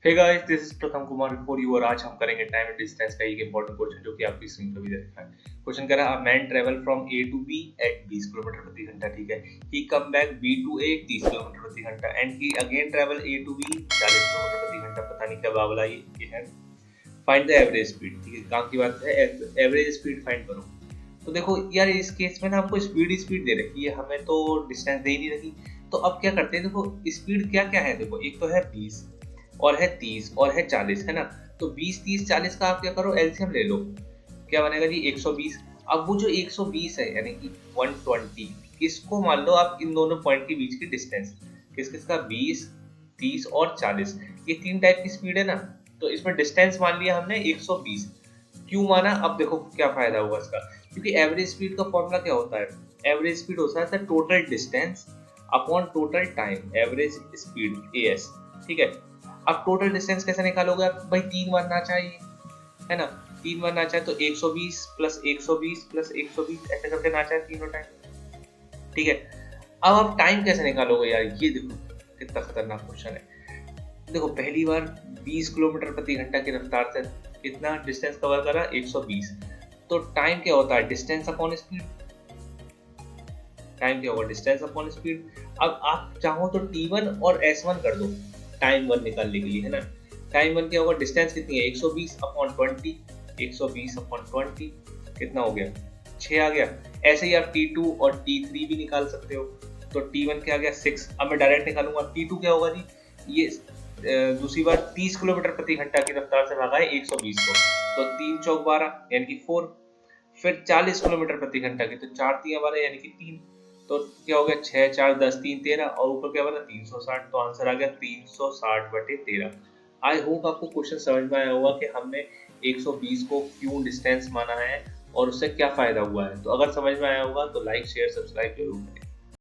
Hey guys, this is प्रथम Kumar before you और आज हम करेंगे टाइम एंड डिस्टेंस का एक इंपॉर्टेंट क्वेश्चन जो कि आपकी स्क्रीन पर भी दिख रहा है। क्वेश्चन कह रहा है, a man travel from A to B at 20 kilometre प्रति घंटा, ठीक है। He come back B to A 30 kilometre प्रति घंटा and he again travel A to B 40 kilometre प्रति घंटा। पता नहीं क्या बावला ये है। फाइंड द एवरेज स्पीड, ठीक है, काम की बात है। एवरेज स्पीड फाइंड करो। तो देखो यार, इस केस में ना हमको स्पीड स्पीड दे रखी है, हमें तो डिस्टेंस दे ही नहीं रखी। तो अब क्या करते हैं, देखो स्पीड क्या क्या है। देखो एक तो है 20 और है 30 और है 40, है ना। तो 20 30 40 का आप क्या करो, एलसीएम ले लो। क्या बनेगा जी, 120। अब वो जो 120 है यानी कि 120, इसको मान लो आप इन दोनों पॉइंट के बीच की डिस्टेंस। किस किस का, 20 30 और 40। ये तीन टाइप की स्पीड है ना। तो इसमें डिस्टेंस मान लिया हमने 120। क्यों माना, अब देखो क्या फायदा हुआ इसका। क्योंकि एवरेज स्पीड का फॉर्मूला क्या होता है, एवरेज स्पीड होता है total distance upon total time, average speed as, ठीक है। अब टोटल डिस्टेंस कैसे निकालोगे आप, भाई 3 बनना चाहिए, है ना। 3 बनना चाहिए तो 120 प्लस 120 प्लस 120 ऐसे करके ना चाहिए तीनों टाइम, ठीक है। अब आप टाइम कैसे निकालोगे यार, ये देखो कितना खतरनाक क्वेश्चन है। देखो पहली बार 20 किलोमीटर प्रति घंटा की रफ्तार से कितना डिस्टेंस कवर करा, 120। तो टाइम क्या होता है, डिस्टेंस अपॉन स्पीड। टाइम क्या होगा, डिस्टेंस अपॉन स्पीड। अब आप चाहो तो T1 और S1 कर दो टाइम वन निकालने के लिए, है ना। टाइम वन क्या होगा, डिस्टेंस कितनी है, 120 अपॉन 20, 120 अपॉन 20 कितना हो गया, 6 आ गया। ऐसे ही आप T2 और T3 भी निकाल सकते हो। तो T1 क्या आ गया, 6। अब मैं डायरेक्ट निकालूंगा, T2 क्या होगा जी, ये दूसरी बार 30 किलोमीटर प्रति घंटा की रफ्तार से भागा है 120 को, तो 3 चौक 12 यानी कि 4। फिर 40 किलोमीटर प्रति घंटा की, तो 4 3 12 यानी कि 3। तो क्या हो गया, 6 4 10 3 13 और ऊपर क्या बना 360। तो आंसर आ गया 360/13। आई होप आपको क्वेश्चन समझ में आया होगा कि हमने 120 को क्यों डिस्टेंस माना है और उससे क्या फायदा हुआ है। तो अगर समझ में आया होगा तो लाइक शेयर सब्सक्राइब जरूर करें।